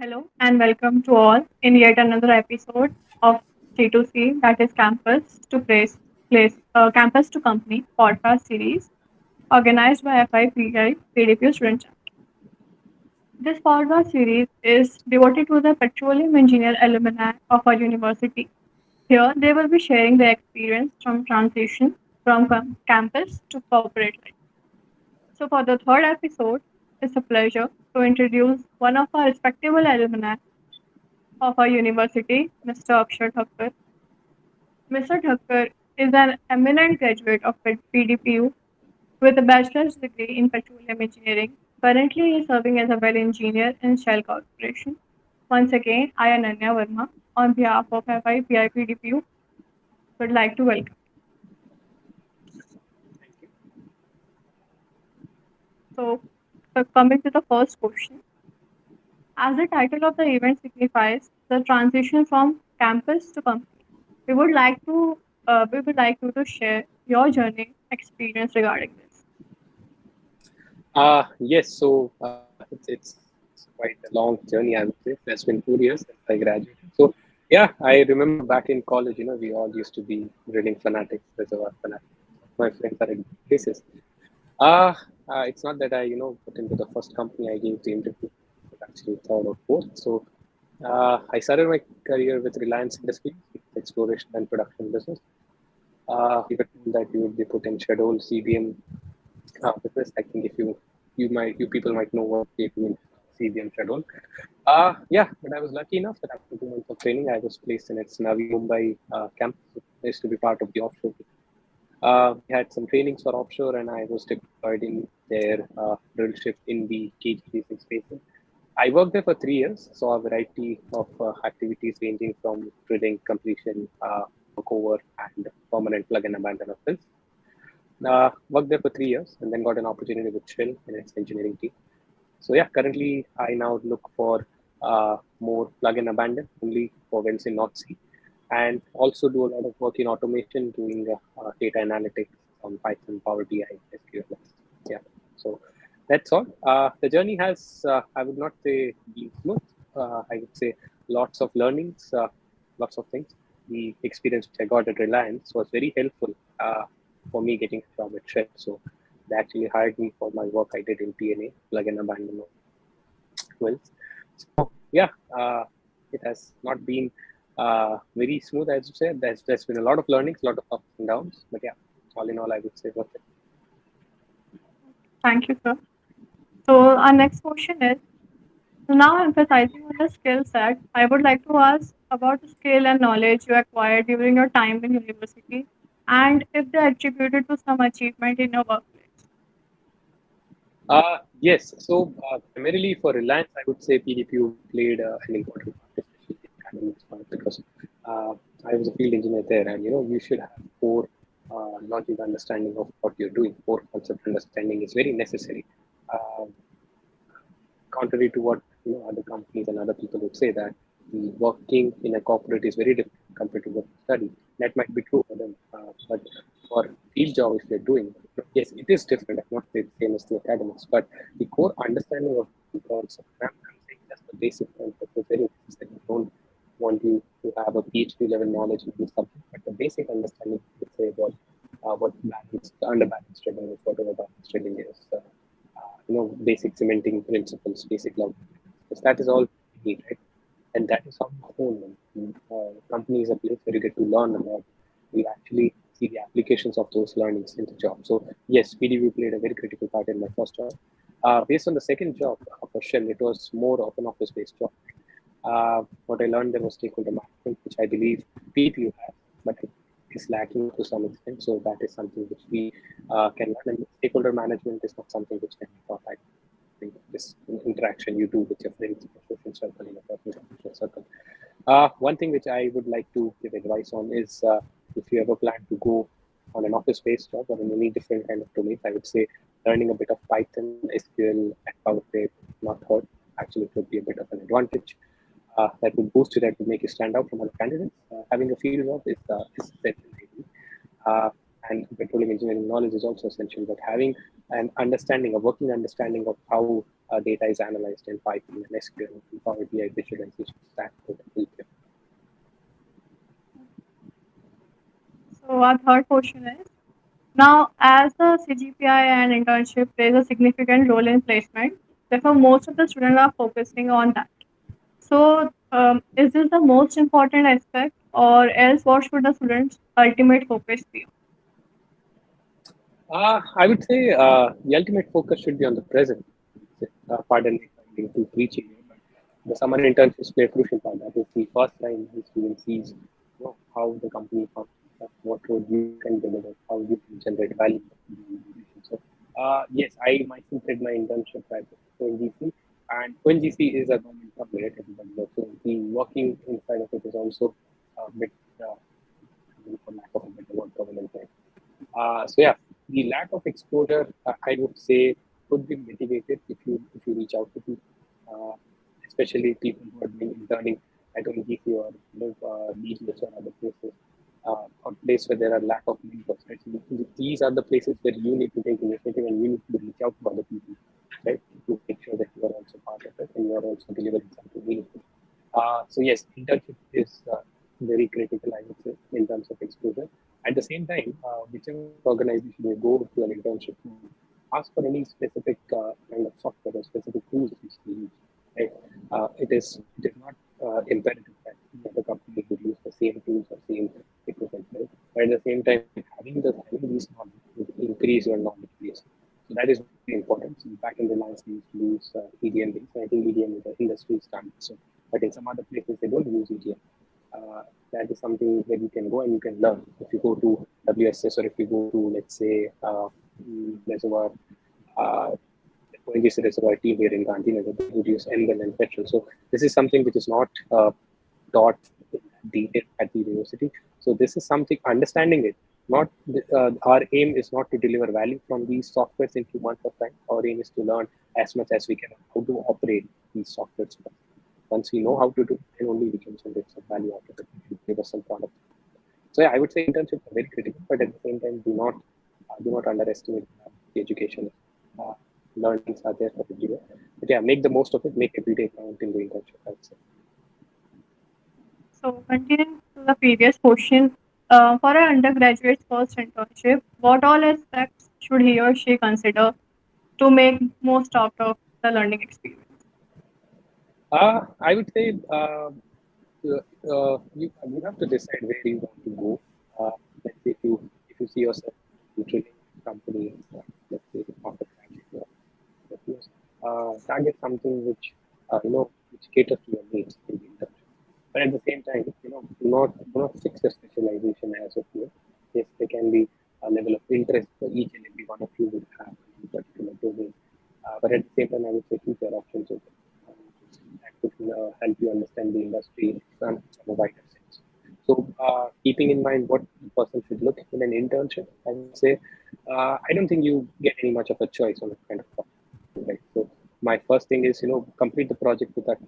Hello and welcome to all in yet another episode of C2C, that is Campus to Company podcast series organized by FIPI PDEU Student Chat. This podcast series is devoted to the petroleum engineer alumni of our university. Here they will be sharing their experience from transition from campus to corporate life. So for the third episode, it's a pleasure to introduce one of our respectable alumni of our university, Mr. Akshar Thakkar. Mr. Thakkar is an eminent graduate of PDPU with a bachelor's degree in petroleum engineering. Currently, he is serving as a well engineer in Shell Corporation. Once again, I, Ananya Verma, on behalf of FI PIPDPU, would like to welcome. So, coming to the first question, as the title of the event signifies the transition from campus to company, we would like to we would like you to share your journey experience regarding this. Yes, so it's quite a long journey, I would say. It's been 4 years since I graduated. So, yeah, I remember back in college, we all used to be drilling fanatics, reservoir fanatics. My friends are in places. It's not that I, put into the first company I gave the interview, but actually third or fourth. So, I started my career with Reliance Industries, exploration and production business. We were told that we would be put in schedule CBM business. I think if you people might know what they do in CBM schedule. Yeah, but I was lucky enough that after 2 months of training, I was placed in its Navi Mumbai campus. I used to be part of the offshore. We had some trainings for offshore, and I was deployed in their drill ship in the KG-6 basin. I worked there for 3 years, saw a variety of activities ranging from drilling, completion, workover, and permanent plug and abandon of wells. Worked there for 3 years and then got an opportunity with Shell in its engineering team. So yeah, currently I now look for more plug and abandon only for wells in North Sea, and also do a lot of work in automation, doing data analytics on Python, Power BI, SQL. Yeah, so that's all. The journey has, I would not say been smooth. I would say lots of learnings, lots of things. The experience which I got at Reliance was very helpful for me getting a job at Shell. So they actually hired me for my work I did in TNA, plug and abandon wells. So yeah, it has not been very smooth, as you said. There's been a lot of learnings, a lot of ups and downs. But yeah, all in all, I would say worth it. Thank you, sir. So our next question is, so now emphasizing on the skill set, I would like to ask about the skill and knowledge you acquired during your time in university and if they attributed to some achievement in your workplace. Yes, so primarily for Reliance, I would say PDPU played an important part, especially the academics part, because uh, I was a field engineer there, and you should have core logic understanding of what you're doing. Core concept understanding is very necessary. Uh, Contrary to what other companies and other people would say, that the working in a corporate is very different compared to what you study. That might be true for them, but for field job, if you're doing, yes, it is different. I'm not saying the same as the academics, but the core understanding of the concept, I'm saying that's the basic concept is very necessary. I don't want you to have a PhD level knowledge in this subject, but the basic understanding, let's say, about what balance, the underbalanced drilling is, whatever balanced drilling is, basic cementing principles, basic log. Because that is all we need, right? And that is how you hone them. Company is a place where you get to learn about. You actually see the applications of those learnings in the job. So yes, PDV played a very critical part in my first job. Based on the second job for Shell, it was more of an office-based job. What I learned there was stakeholder management, which I believe PDPU has, but it is lacking to some extent. So that is something which we can learn. And stakeholder management is not something which can be taught. I think this interaction you do with your friends in your social circle, in your personal social circle. One thing which I would like to give advice on is if you ever plan to go on an office-based job or in any different kind of domain, I would say learning a bit of Python, SQL, and PowerPoint not hurt. Actually, it would be a bit of an advantage. That would boost you, that would make you stand out from other candidates. Having a field job is essential. Uh, and petroleum engineering knowledge is also essential, but having an understanding, a working understanding of how data is analyzed in Python and SQL and Power BI visualization stack. So our third question is, now as the CGPI and internship plays a significant role in placement, therefore most of the students are focusing on that. So is this the most important aspect, or else what should the students' ultimate focus be? I would say the ultimate focus should be on the present. Pardon me if I'm being too preachy here, but the summer internships play a crucial part. That is the first time the student sees how the company functions, what role you can deliver, how you can generate value for the organization. So, yes, I myself did my internship at ONGC, and ONGC is a government company, right? Everybody knows. So, the working inside of it is also a bit, for lack of a better word, government. So yeah, the lack of exposure, I would say, could be mitigated if you reach out to people, especially people who are doing interning at ONGC or DGS or other places, or place where there are lack of mentors. Right? So these are the places where you need to take initiative and you need to reach out to other people, right, to make sure that you are also part of it and you are also delivering something meaningful. So yes, internship is very critical, I would say, in terms of exposure. At the same time, whichever organization you go to an internship to, ask for any specific kind of software or specific tools which you use. Right? It is not imperative that the other company would use the same tools or same equipment. Right? But at the same time, having these knowledge would increase your knowledge base. So that is very important. So back in Reliance, we used to use EDM base. I think EDM is an industry standard. So, but in some other places, they don't use EDM. That is something where you can go and you can learn. If you go to WSS or if you go to, let's say, Reservoir, uh, ONGC Reservoir team here in Gandhinagar, they would use ML and Petrol. So this is something which is not taught in detail at the university. So this is something, understanding it, not our aim is not to deliver value from these softwares in 2 months of time. Our aim is to learn as much as we can how to operate these softwares. Once we know how to do it, then only we can generate some value out of it and give us some product. So yeah, I would say internships are very critical, but at the same time, do not underestimate the education. Uh, Learnings are there for everywhere. But yeah, make the most of it. Make every day count in the internship, I would say. So continuing to the previous question, for an undergraduate's first internship, what all aspects should he or she consider to make most out of the learning experience? I would say you have to decide where you want to go. Let's say if you see yourself in a training company, let's say after graduate, target something which caters to your needs in the internship. But at the same time, do not fix your specialization as of yet. Yes, there can be a level of interest for each and every one of you would have in a particular domain. But at the same time, I would say keep your options open. That could help you understand the industry from a wider sense. So, keeping in mind what the person should look in an internship, I would say, I don't think you get any much of a choice on what kind of project. Right? So, my first thing is, complete the project with that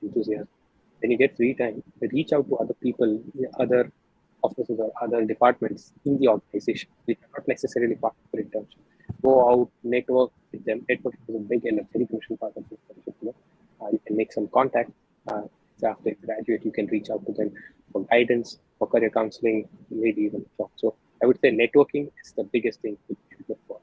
enthusiasm. When you get free time, reach out to other people, other offices or other departments in the organization, which are not necessarily part of your internship. Go out, network with them. Networking is a big and a very crucial part of the internship. You can make some contact. So after you graduate, you can reach out to them for guidance, for career counseling, maybe even job. So I would say networking is the biggest thing you should look for.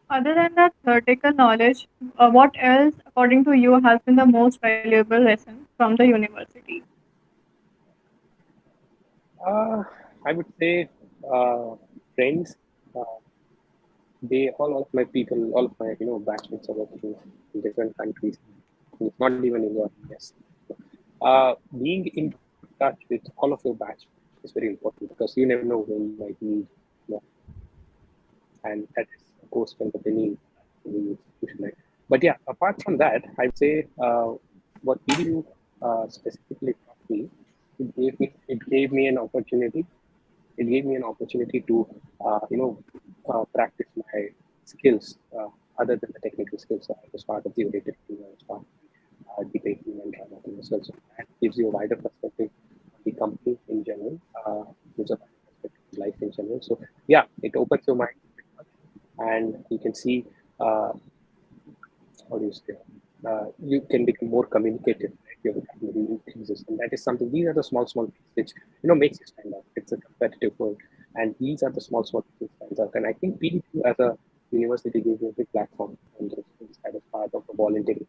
Other than the theoretical knowledge, what else, according to you, has been the most valuable lesson from the university? Uh, I would say friends. Uh, all of my people, all of my batchmates are working in different countries. It's not even in your US. Being in touch with all of your batch is very important because you never know when you might need, and that is of course when the need in the institution. Right? But yeah, apart from that, I'd say what PDU specifically taught me, it gave me an opportunity. It gave me an opportunity to practice my skills other than the technical skills. So I was part of the audited team. I was part of the debate team and drama team as well. So that gives you a wider perspective on the company in general, gives a wider perspective on life in general. So yeah, it opens your mind pretty much. and you can see how do you say, you can become more communicative, right? Your vocabulary increases, and that is something. These are the small things which makes you stand out. It's a competitive world, and these are the small things that stands out. And I think PDU as a university gives you a big platform, and those things that is part of the volunteering,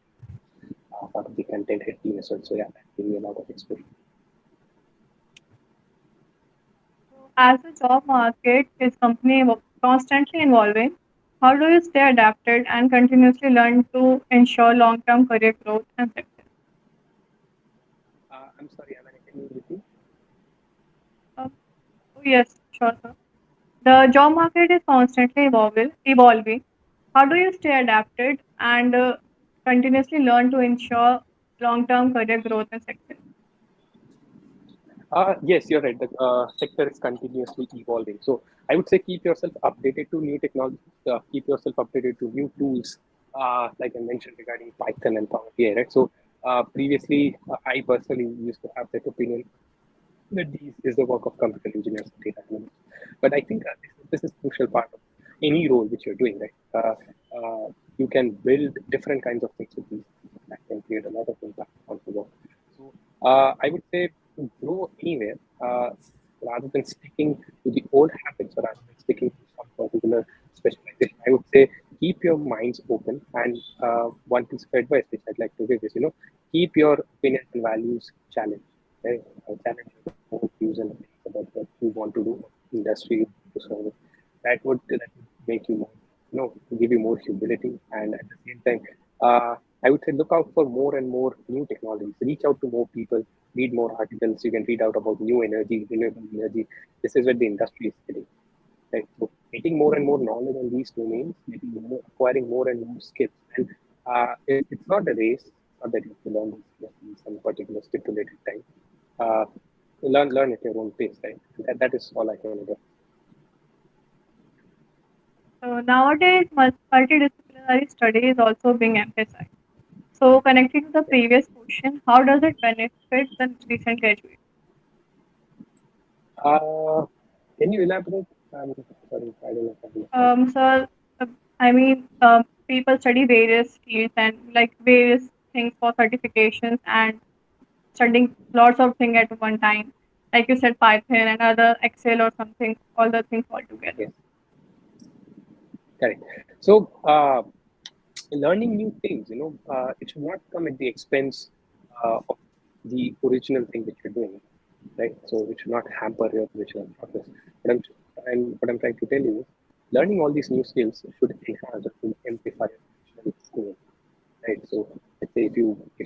part of the content head team as well. So yeah, that gave me a lot of exposure. As the job market is constantly evolving, how do you stay adapted and continuously learn to ensure long-term career growth and success? I'm sorry, Ananya, can you repeat? Uh, oh yes, sure, sir. The job market is constantly evolving. How do you stay adapted and continuously learn to ensure long-term career growth and success? Yes, you're right. The sector is continuously evolving. So I would say keep yourself updated to new technologies, keep yourself updated to new tools, like I mentioned regarding Python and Power BI, right? So previously, I personally used to have that opinion that these is the work of computer engineers and data analysts. But I think this is crucial part of any role which you're doing, right? You can build different kinds of things with these that can create a lot of impact on the work. So I would say grow anywhere rather than sticking to the old habits or rather than sticking to some particular specialization. I would say keep your minds open. And one piece of advice which I'd like to give is, keep your opinions and values challenged. Right? Challenge your own views and opinions about what you want to do, what industry you want to serve. That would make you more, give you more humility, and at the same time, I would say look out for more and more new technologies. Reach out to more people, read more articles. You can read out about new energy, renewable energy. This is where the industry is heading. Right? So getting more and more knowledge on these domains, acquiring more and more skills. And it's not a race, not that you have to learn these skills in some particular stipulated time. Uh, learn at your own pace, right? That is all I can do. So nowadays, multidisciplinary study is also being emphasized. So connecting to the Yeah. previous question, how does it benefit the recent graduate? Uh, can you elaborate? Sorry, I don't know if I understand. So uh, I mean, people study various fields and like various things for certifications and studying lots of things at one time. Like you said, Python and other Excel or something, all the things all together. Yes, correct. So, learning new things, it should not come at the expense of the original thing that you're doing, right? So it should not hamper your original progress. What I'm trying to tell you is, learning all these new skills should enhance or should amplify your original skill, right? So let's say if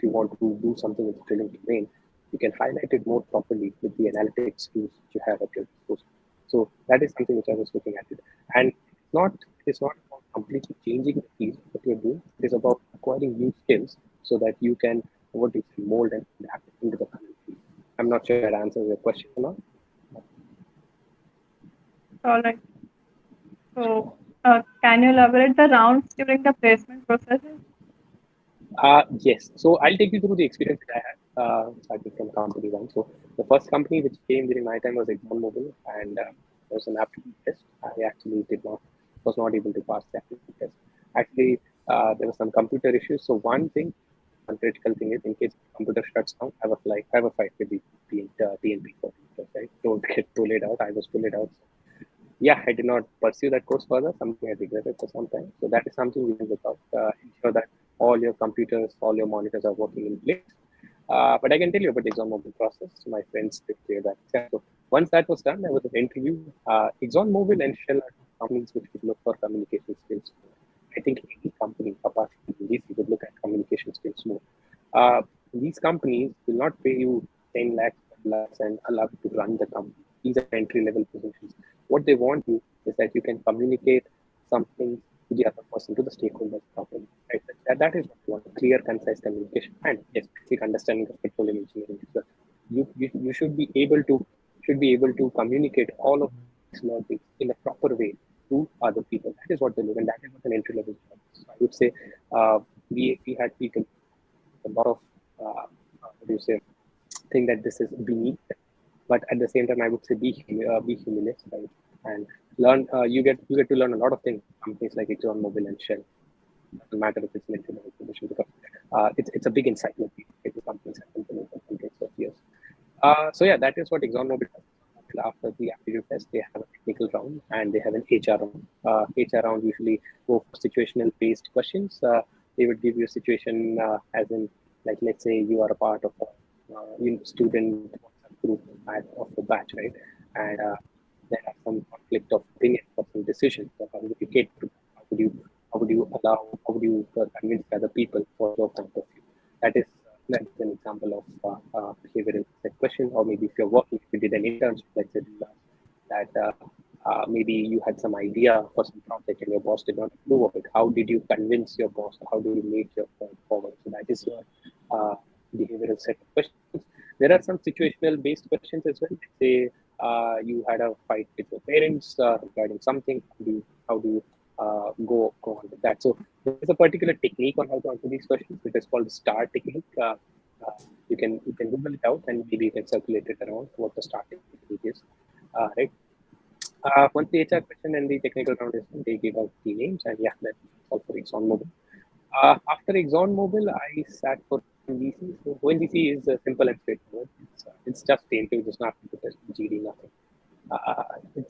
you want to do something with the drilling domain, you can highlight it more properly with the analytics tools that you have at your disposal. So that is something which I was looking at it, and it is not about completely changing the field that you're doing. It is about acquiring new skills so that you can what do you say, mold and adapt into the current field. I'm not sure that answers your question or not. All right. So can you elaborate the rounds during the placement processes? Yes. So I'll take you through the experience that I had, starting from company one. So the first company which came during my time was ExxonMobil, and there was an aptitude test. I actually was not able to pass the aptitude test. Actually, there were some computer issues. So one critical thing is, in case the computer shuts down, have a fight with the TNP coordinators, right? Don't get bullied out. I was bullied out. Yeah, I did not pursue that course further, something I regretted for some time. So that is something you can look out. Ensure that all your computers, all your monitors are working in place. But I can tell you about the ExxonMobil process. My friends did clear that exam. So once that was done, there was an interview. ExxonMobil and Shell are companies which would look for communication skills. I think any company apart from BDC would look at communication skills more. Uh, these companies will not pay you 10 lakhs, 12 lakhs and allow you to run the company. These are entry level positions. What they want you is that you can communicate something to the other person, to the stakeholders properly. Right? That is what you want, clear, concise communication, and yes, basic understanding of petroleum engineering as well. You should be able to communicate all of these logics in a proper way to other people. That is what they look, and that is what an entry level job is. So I would say we had people a lot of what do you say think that this is beneath them. But at the same time, I would say be humility, right? And learn. You get to learn a lot of things. Companies like ExxonMobil and Shell. Doesn't matter if it's mentioned in information because it's a big encyclopedia. These companies have been doing for hundreds of years. So yeah, that is what ExxonMobil does. After the aptitude test, they have a technical round and they have an HR round. HR round usually go for situational based questions. They would give you a situation as in, like, let's say you are a part of a student WhatsApp group of the batch, right? And there are some conflict of opinion or some decisions. So how would you cater to that? How would you convince other people for your point of view? That is an example of behavioral set question. Or maybe if you're working, if you did an internship, let's say that maybe you had some idea for some project and your boss did not approve of it. How did you convince your boss? How do you make your point forward? So that is your behavioral set of questions. There are some situational based questions as well. Let's say you had a fight with your parents regarding something. How do you go on with that? So there is a particular technique on how to answer these questions. It is called the STAR technique. You can Google it out and maybe you can circulate it around what the STAR technique is. Right. Once the HR question and the technical round is done, they give out the names and yeah, that's all for ExxonMobil. After ExxonMobil, I sat for ONGC. So ONGC is simple and straightforward. It's just the interview, just not to test GD, nothing.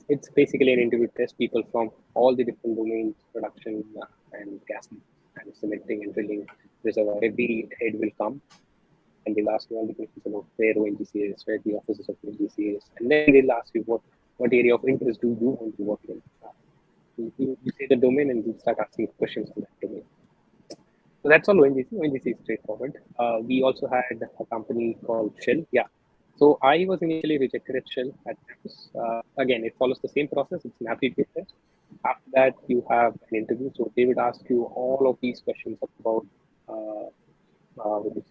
It's basically an interview test. People from all the different domains, production and gas and cementing and drilling reservoir. Every head will come and they'll ask you all the questions about where ONGC is, where the offices of ONGC is, and then they'll ask you what area of interest do you want to work in. You say the domain and you start asking questions on that domain. So that's all ONGC. ONGC is straightforward. We also had a company called Shell. Yeah. So I was initially rejected at Shell at campus. Again, it follows the same process. It's an aptitude test. After that, you have an interview. So they would ask you all of these questions about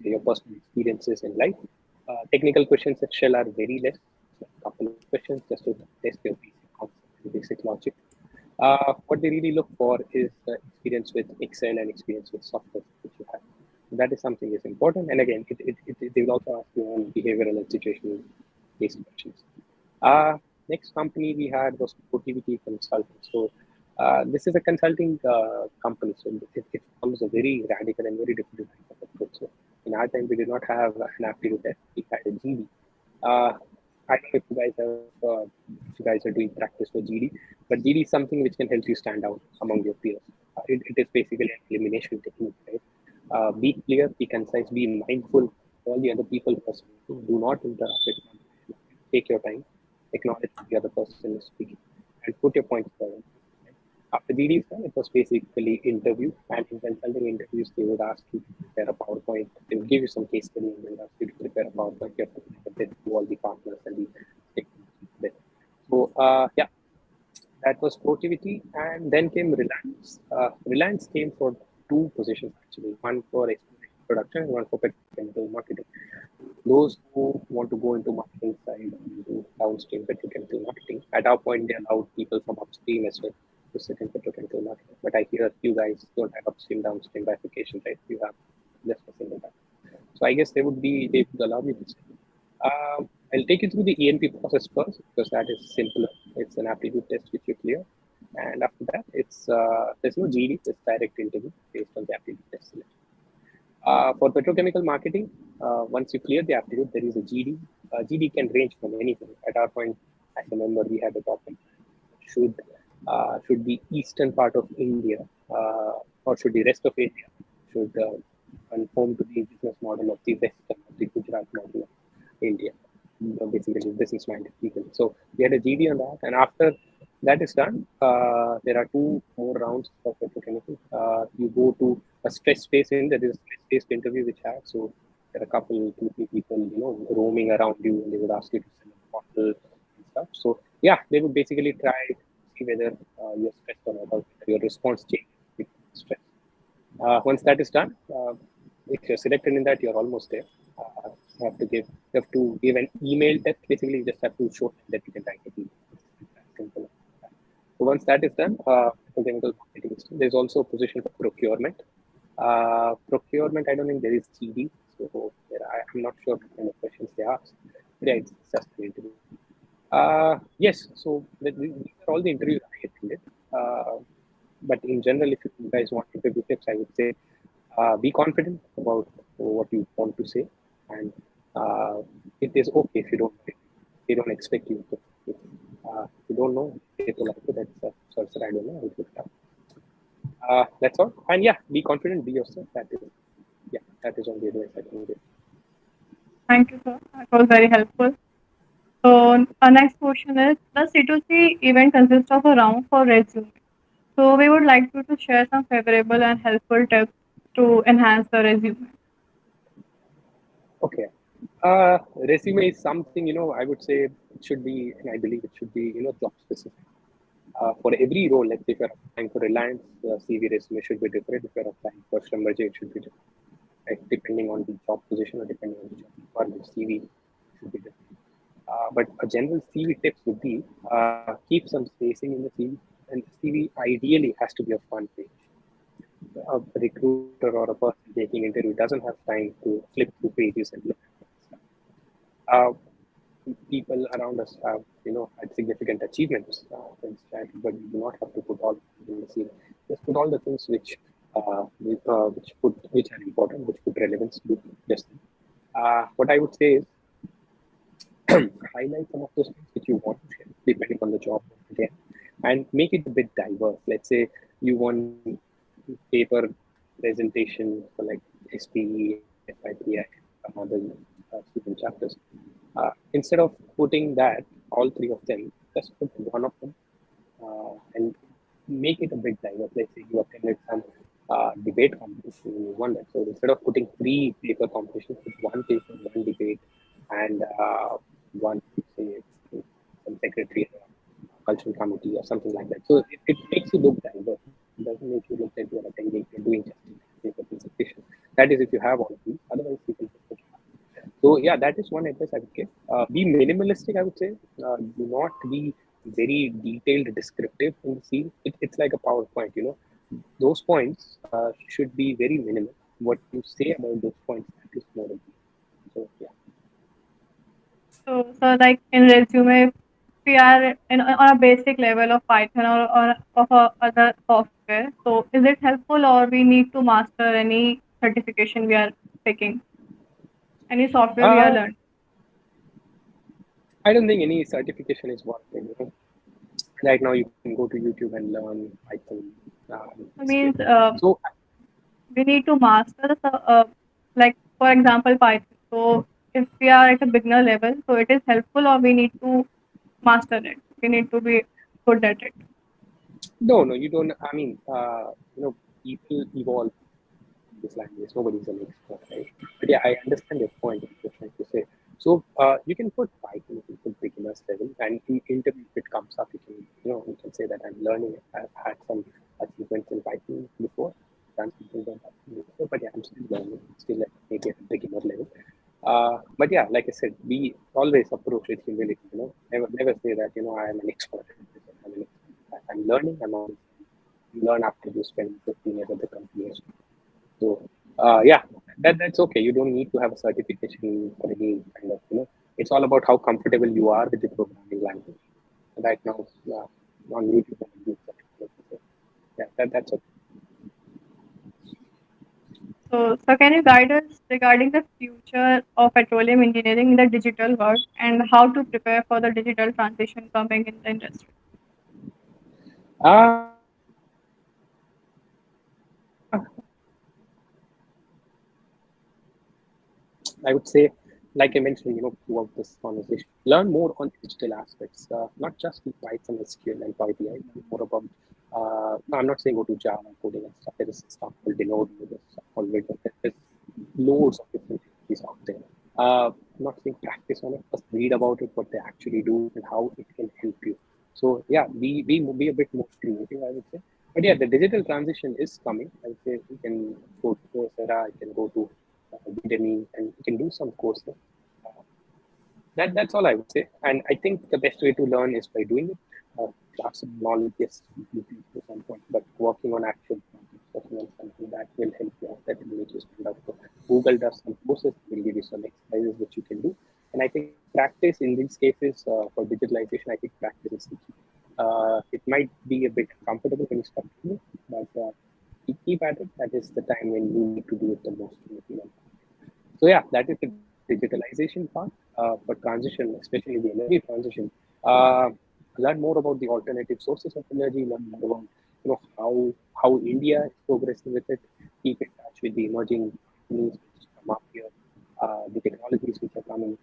your personal experiences in life. Technical questions at Shell are very less. So a couple of questions just to test your basic concept and basic logic. What they really look for is experience with Excel and experience with software which you have. That is something is important. And again, they will also ask you on behavioral and situational based questions. Next company we had was OTVT Consulting. So this is a consulting company. So it follows a very radical and very different type of approach. So in our time, we did not have an aptitude test. We had a GD. I don't know if you guys are doing practice for GD, but GD is something which can help you stand out among your peers. It is basically an elimination technique, right? Be clear, be concise, be mindful. All the other people person. Do not interrupt it. Take your time, acknowledge the other person is speaking, and put your points forward. After GD is done, it was basically interview, and in consulting interviews, they would ask you to prepare a PowerPoint. They would give you some case study, and they would ask you to prepare a PowerPoint. You have to present it to all the partners and the stakeholders. So yeah, that was productivity, and then came Reliance. Reliance came for two positions actually, one for exploration production and one for petrochemical marketing. Those who want to go into marketing side into downstream petrochemical marketing, at our point they allowed people from upstream as well to sit in petrochemical marketing. But I hear you guys don't have upstream downstream bifurcation, right? You have just a single one. So I guess they would allow me to sit. I'll take you through the ENP process first because that is simpler. It's an aptitude test which you clear, and after that, it's there's no GD, it's direct interview based on the aptitude test. For petrochemical marketing, once you clear the aptitude, there is a GD. GD can range from anything. At our point, I remember we had a topic: should the eastern part of India or should the rest of India should conform to the business model of the western, of the Gujarat model of India, basically business-minded people. So we had a GD on that, and after that is done, there are two more rounds of petrochemical. You go to a stress-based in that is a stress-based interview which has so there are a couple, two, three people, roaming around you, and they would ask you to send a bottle and stuff. So yeah, they would basically try to see whether you're stressed or not, or whether your response changes with stress. Once that is done, if you're selected in that, you're almost there. You have to give an email test. Basically, you just have to show that you can write an email. It's simple. So once that is done, there's also a position for procurement. Procurement, I don't think there is GD, so I'm not sure what kind of questions they ask. But yeah, it's just an interview. Yes, so these are all the interviews I attended. Uh, but in general, if you guys want interview tips, I would say be confident about what you want to say, and uh, it is okay if you don't know it. They don't expect you to. If you don't know, say to like it. That's sorry, sir, I don't know. I would look it up. That's all. And yeah, be confident, be yourself. That is, yeah, that is all the advice I can give. Thank you, sir. That was very helpful. So our next question is: the C2C event consists of a round for resume. So we would like you to share some favorable and helpful tips to enhance the resume. Okay. Resume is something, I would say it should be, and I believe it should be, job specific. For every role, let's say if you're applying for Reliance, CV resume should be different. If you're applying for Schlumberger, it should be different. Right? Depending on the job position or depending on the job requirement, CV should be different. But a general CV tips would be keep some spacing in the CV, and the CV ideally has to be a fun page. A recruiter or a person taking interview doesn't have time to flip through pages and look at stuff. Uh, People around us have, had significant achievements, things that, but you do not have to put all in the CV. Just put all the things which are important, which put relevance to this thing. What I would say is highlight some of those things which you want to share, depending on the job again, and make it a bit diverse. Let's say you want paper presentation for like SPE, FIPI, some other student chapters. Instead of putting that, all three of them, just put one of them and make it a bit diverse. Let's say you attended some debate competition and you won that. So instead of putting three paper competitions, put one paper, one debate, and one, say, some secretary or cultural committee or something like that. So it makes you look diverse. It doesn't make you look like you're attending, you're doing just paper presentation. That is if you have all of these. Otherwise, you can just put. So yeah, that is one advice I would give. Be minimalistic, I would say. Do not be very detailed, descriptive in the scene. It's like a PowerPoint, Those points should be very minimal. What you say about those points, that is more important. So yeah. So like in resume, if we are on a basic level of Python or of other software, so is it helpful or we need to master any certification we are taking, any software we are Uh, learning? I don't think any certification is worth it. Right now, you can go to YouTube and learn Python It skill. means So we need to master like for example Python. So if we are at a beginner level, so it is helpful or we need to master it. We need to be good at it. no, no, you don't. I mean, people evolve this language. Nobody's an expert, right? But yeah, I understand your point. What you're trying to say. So you can put Python, you can put beginners level, and in interview if it comes up, you can say that I'm learning. I've had some achievements in Python before, done something in Python before, but yeah, I'm still learning, still at maybe at a beginner level. But yeah, like I said, we always approach with humility. Never say that I am an expert at this. Or I'm an expert. I'm learning. I'm always learn after you spend 15 years at the company. So yeah, that's okay. You don't need to have a certification for any kind of It's all about how comfortable you are with the programming language. Right now, on YouTube, I use certification. So, yeah, that's okay. So can you guide us regarding the future of petroleum engineering in the digital world and how to prepare for the digital transition coming in the industry? I would say, like I mentioned, throughout this conversation, learn more on digital aspects, not just the Python, SQL, and Power BI. Learn more about. No, I'm not saying go to Java coding and stuff. There is stuff called Denote. There's stuff called Windows. There's loads of different things out there. I'm not saying practice on it. Just read about it, what they actually do, and how it can help you. So yeah, be a bit more creative, I would say. But yeah, the digital transition is coming. I would say you can go to Coursera, you can go to Udemy, and you can do some courses. Uh, that's all I would say. And I think the best way to learn is by doing it. Classroom knowledge, yes, you can to some point, but working on actual projects, working on something that will help you out, that will make you stand out. So Google does some courses, will give you some exercises which you can do, and I think practice in these cases for digitalization, I think practice is the key. It might be a bit uncomfortable when you start doing it, but keep at it. That is the time when you need to do it the most. So yeah, that is the digitalization part. For transition, especially the energy transition, uh, learn more about the alternative sources of energy. Learn more about how India is progressing with it. Keep in touch with the emerging companies which come up here, the technologies which are coming.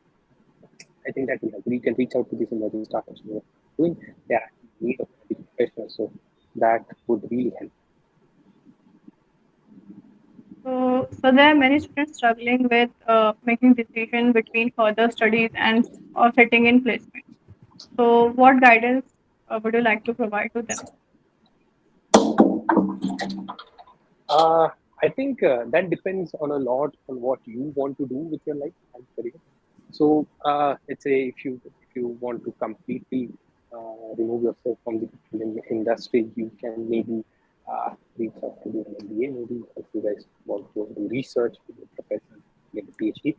I think that will help. We can reach out to these emerging startups who are doing. They are actually in need of energy professionals, so that would really help. So there are many students struggling with making decision between further studies and or sitting in placement. So what guidance would you like to provide to them? Uh, I think that depends on a lot on what you want to do with your life and career. So let's say if you want to completely remove yourself from the industry, you can maybe reach out to do an MBA. Maybe if you guys want to do research, be a professor, get a PhD,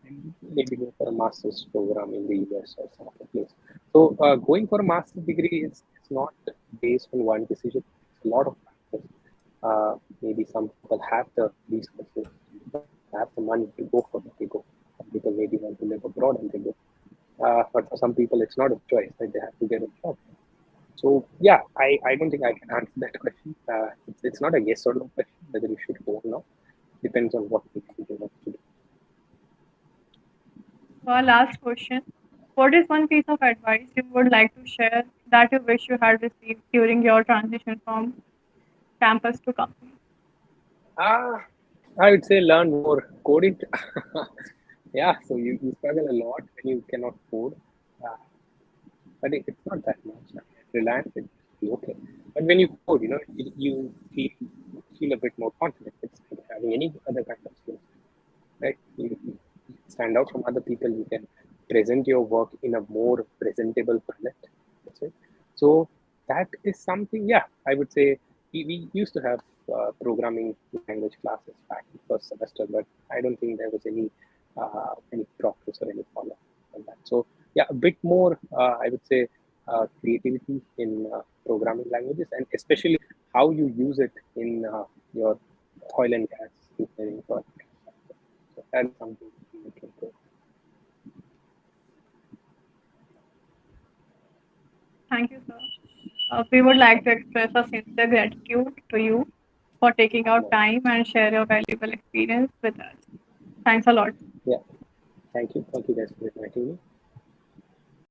and maybe go for a master's program in the US or some other place. So going for a master's degree is not based on one decision. It's a lot of factors. Maybe some people have the resources, some people have the money to go for it, they go. Some people maybe want to live abroad and they go. But for some people, it's not a choice, right? They have to get a job. So, yeah, I don't think I can answer that question. It's not a yes or no question whether you should go or not. Depends on what you want to do. So our last question. What is one piece of advice you would like to share that you wish you had received during your transition from campus to company? Ah, I would say learn more coding. Yeah, so you struggle a lot when you cannot code. Uh, but it's not that much. I mean, at Reliance, it used to be okay. But when you code, you feel a bit more confident. It's like having any other kind of skills, right? You stand out from other people. You can present your work in a more presentable palette. That's it. So that is something. Yeah, I would say we used to have programming language classes back in first semester, but I don't think there was any progress or any follow on that. So yeah, a bit more. I would say creativity in programming languages, and especially how you use it in your oil and gas engineering project. So that is something we look into. Thank you, sir. We would like to express our sincere gratitude to you for taking out No. time and share your valuable experience with us. Thanks a lot. Yeah. Thank you. Thank you guys for inviting me.